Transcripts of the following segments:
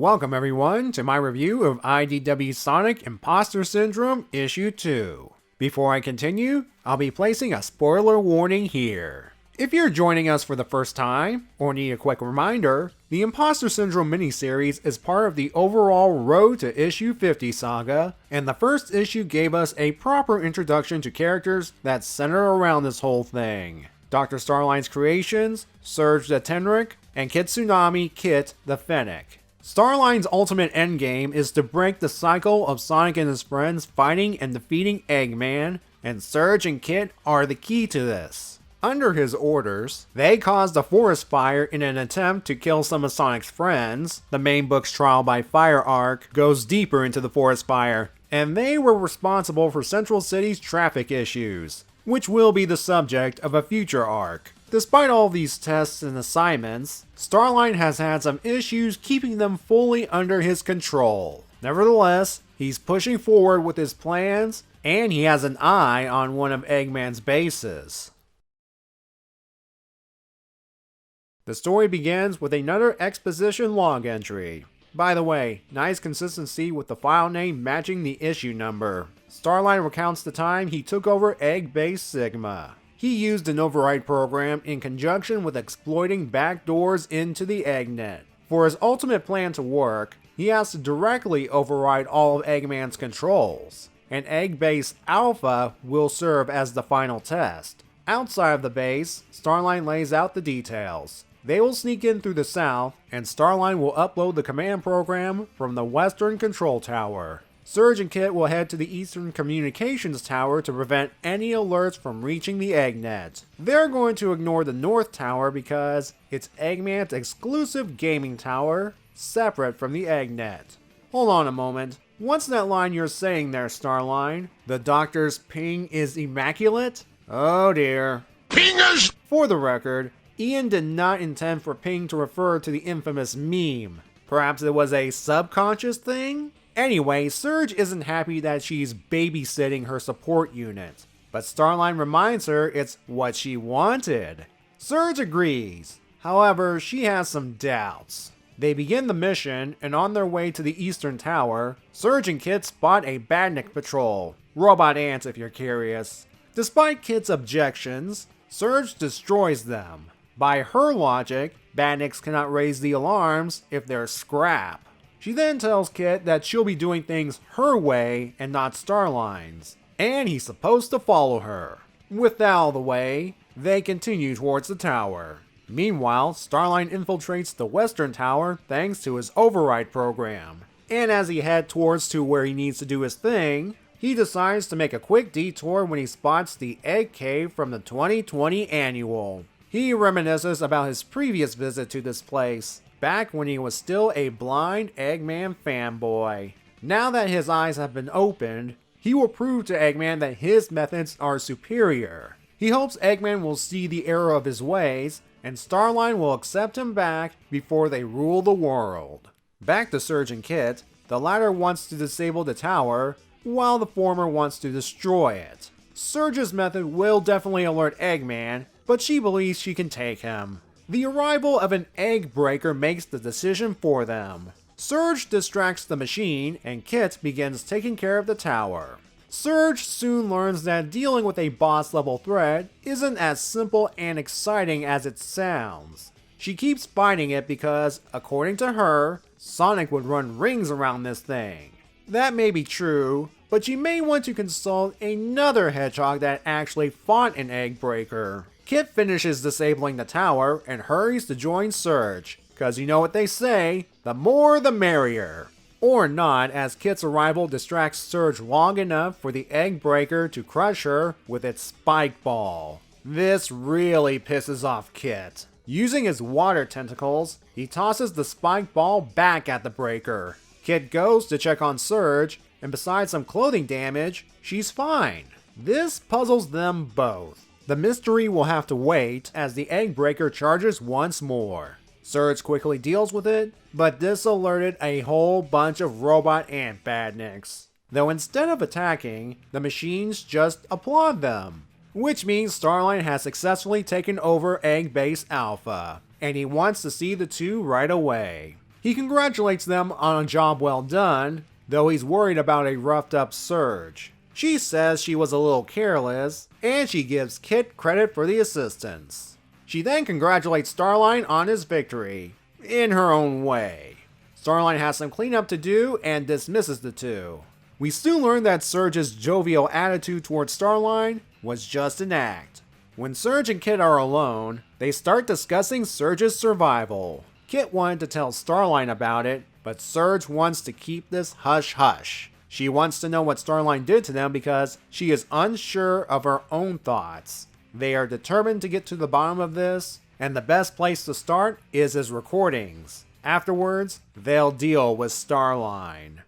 Welcome everyone to my review of IDW Sonic Imposter Syndrome Issue 2. Before I continue, I'll be placing a spoiler warning here. If you're joining us for the first time, or need a quick reminder, the Imposter Syndrome miniseries is part of the overall Road to Issue 50 saga, and the first issue gave us a proper introduction to characters that center around this whole thing. Dr. Starline's creations, Surge the Tenric, and Kitsunami Kit the Fennec. Starline's ultimate endgame is to break the cycle of Sonic and his friends fighting and defeating Eggman, and Surge and Kit are the key to this. Under his orders, they caused a forest fire in an attempt to kill some of Sonic's friends. The main book's Trial by Fire arc goes deeper into the forest fire, and they were responsible for Central City's traffic issues, which will be the subject of a future arc. Despite all these tests and assignments, Starline has had some issues keeping them fully under his control. Nevertheless, he's pushing forward with his plans, and he has an eye on one of Eggman's bases. The story begins with another exposition log entry. By the way, nice consistency with the file name matching the issue number. Starline recounts the time he took over Egg Base Sigma. He used an override program in conjunction with exploiting backdoors into the Eggnet. For his ultimate plan to work, he has to directly override all of Eggman's controls, and Egg Base Alpha will serve as the final test. Outside of the base, Starline lays out the details. They will sneak in through the south, and Starline will upload the command program from the western control tower. Surge and Kit will head to the Eastern Communications Tower to prevent any alerts from reaching the Eggnet. They're going to ignore the North Tower because it's Eggman's exclusive gaming tower, separate from the Eggnet. Hold on a moment. What's that line you're saying there, Starline? The doctor's ping is immaculate? Oh dear. Pingers! For the record, Ian did not intend for ping to refer to the infamous meme. Perhaps it was a subconscious thing? Anyway, Surge isn't happy that she's babysitting her support unit, but Starline reminds her it's what she wanted. Surge agrees. However, she has some doubts. They begin the mission, and on their way to the Eastern Tower, Surge and Kit spot a Badnik patrol. Robot ants if you're curious. Despite Kit's objections, Surge destroys them. By her logic, Badniks cannot raise the alarms if they're scrap. She then tells Kit that she'll be doing things her way and not Starline's, and he's supposed to follow her. With that out of the way, they continue towards the tower. Meanwhile, Starline infiltrates the Western Tower thanks to his override program, and as he heads towards to where he needs to do his thing, he decides to make a quick detour when he spots the Egg Cave from the 2020 annual. He reminisces about his previous visit to this place, back when he was still a blind Eggman fanboy. Now that his eyes have been opened, he will prove to Eggman that his methods are superior. He hopes Eggman will see the error of his ways, and Starline will accept him back before they rule the world. Back to Surge and Kit, the latter wants to disable the tower, while the former wants to destroy it. Surge's method will definitely alert Eggman, but she believes she can take him. The arrival of an egg breaker makes the decision for them. Surge distracts the machine, and Kit begins taking care of the tower. Surge soon learns that dealing with a boss-level threat isn't as simple and exciting as it sounds. She keeps fighting it because, according to her, Sonic would run rings around this thing. That may be true, but you may want to consult another hedgehog that actually fought an egg breaker. Kit finishes disabling the tower and hurries to join Surge, cause you know what they say, the more the merrier. Or not, as Kit's arrival distracts Surge long enough for the egg breaker to crush her with its spike ball. This really pisses off Kit. Using his water tentacles, he tosses the spike ball back at the breaker. Kit goes to check on Surge, and besides some clothing damage, she's fine. This puzzles them both. The mystery will have to wait as the egg breaker charges once more. Surge quickly deals with it, but this alerted a whole bunch of robot ant badniks. Though instead of attacking, the machines just applaud them. Which means Starline has successfully taken over Egg Base Alpha, and he wants to see the two right away. He congratulates them on a job well done, though he's worried about a roughed up Surge. She says she was a little careless, and she gives Kit credit for the assistance. She then congratulates Starline on his victory, in her own way. Starline has some cleanup to do and dismisses the two. We soon learn that Surge's jovial attitude towards Starline was just an act. When Surge and Kit are alone, they start discussing Surge's survival. Kit wanted to tell Starline about it, but Surge wants to keep this hush-hush. She wants to know what Starline did to them because she is unsure of her own thoughts. They are determined to get to the bottom of this, and the best place to start is his recordings. Afterwards, they'll deal with Starline.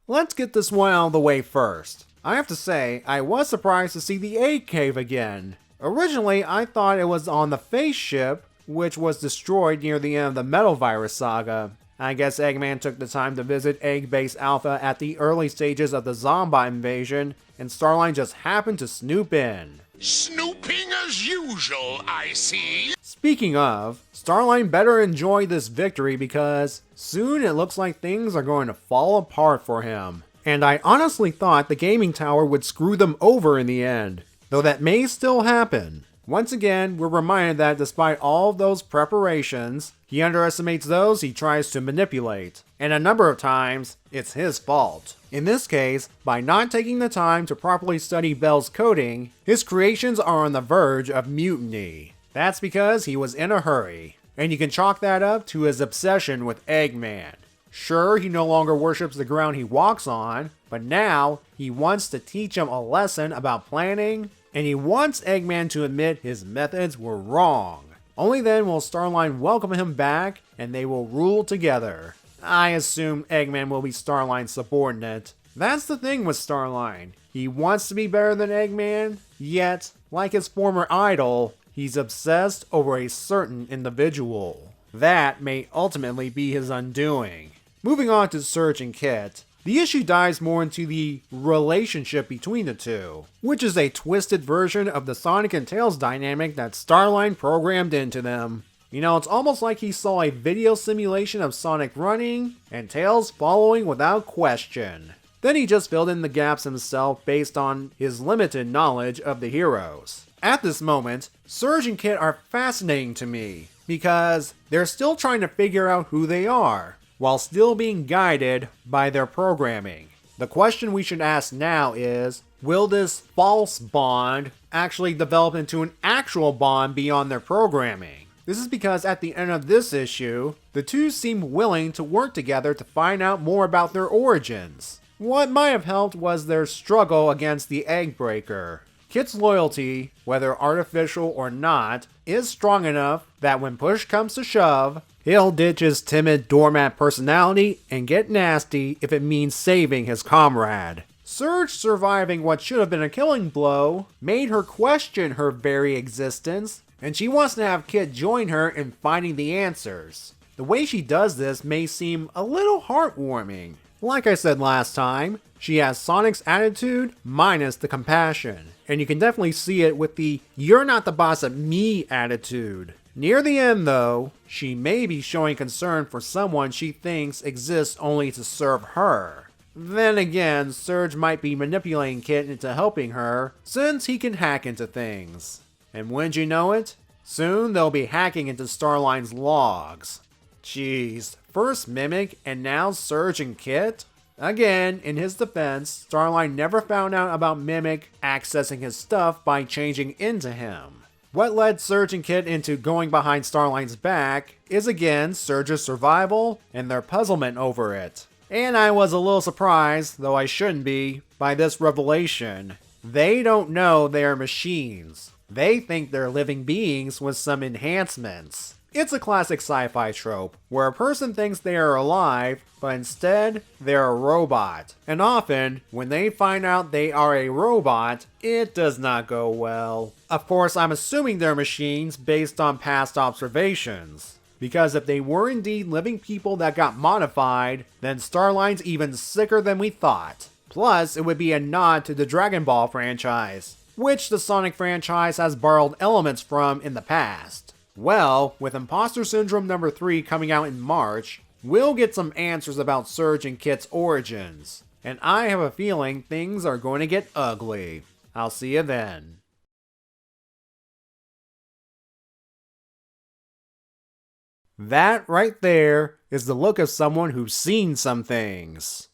Let's get this one out of the way first. I have to say, I was surprised to see the egg cave again. Originally, I thought it was on the Face ship, which was destroyed near the end of the Metal Virus saga. I guess Eggman took the time to visit Egg Base Alpha at the early stages of the Zombie invasion, and Starline just happened to snoop in. Snooping as usual, I see. Speaking of, Starline better enjoy this victory because soon it looks like things are going to fall apart for him. And I honestly thought the gaming tower would screw them over in the end, though that may still happen. Once again, we're reminded that despite all of those preparations, he underestimates those he tries to manipulate. And a number of times, it's his fault. In this case, by not taking the time to properly study Bell's coding, his creations are on the verge of mutiny. That's because he was in a hurry. And you can chalk that up to his obsession with Eggman. Sure, he no longer worships the ground he walks on, but now he wants to teach him a lesson about planning, and he wants Eggman to admit his methods were wrong. Only then will Starline welcome him back, and they will rule together. I assume Eggman will be Starline's subordinate. That's the thing with Starline. He wants to be better than Eggman, yet, like his former idol, he's obsessed over a certain individual. That may ultimately be his undoing. Moving on to Surge and Kit, the issue dives more into the relationship between the two, which is a twisted version of the Sonic and Tails dynamic that Starline programmed into them. You know, it's almost like he saw a video simulation of Sonic running, and Tails following without question. Then he just filled in the gaps himself based on his limited knowledge of the heroes. At this moment, Surge and Kit are fascinating to me, because they're still trying to figure out who they are, while still being guided by their programming. The question we should ask now is, will this false bond actually develop into an actual bond beyond their programming? This is because at the end of this issue, the two seem willing to work together to find out more about their origins. What might have helped was their struggle against the Egg Breaker. Kit's loyalty, whether artificial or not, is strong enough that when push comes to shove, he'll ditch his timid doormat personality and get nasty if it means saving his comrade. Surge surviving what should have been a killing blow made her question her very existence, and she wants to have Kit join her in finding the answers. The way she does this may seem a little heartwarming. Like I said last time, she has Sonic's attitude minus the compassion, and you can definitely see it with the "you're not the boss of me" attitude. Near the end though, she may be showing concern for someone she thinks exists only to serve her. Then again, Surge might be manipulating Kit into helping her, since he can hack into things. And wouldn't you know it? Soon they'll be hacking into Starline's logs. Jeez, first Mimic and now Surge and Kit? Again, in his defense, Starline never found out about Mimic accessing his stuff by changing into him. What led Surge and Kit into going behind Starline's back is again Surge's survival and their puzzlement over it. And I was a little surprised, though I shouldn't be, by this revelation. They don't know they are machines. They think they're living beings with some enhancements. It's a classic sci-fi trope, where a person thinks they are alive, but instead, they're a robot. And often, when they find out they are a robot, it does not go well. Of course, I'm assuming they're machines based on past observations. Because if they were indeed living people that got modified, then Starline's even sicker than we thought. Plus, it would be a nod to the Dragon Ball franchise, which the Sonic franchise has borrowed elements from in the past. Well, with Imposter Syndrome number 3 coming out in March, we'll get some answers about Surge and Kit's origins. And I have a feeling things are going to get ugly. I'll see you then. That right there is the look of someone who's seen some things.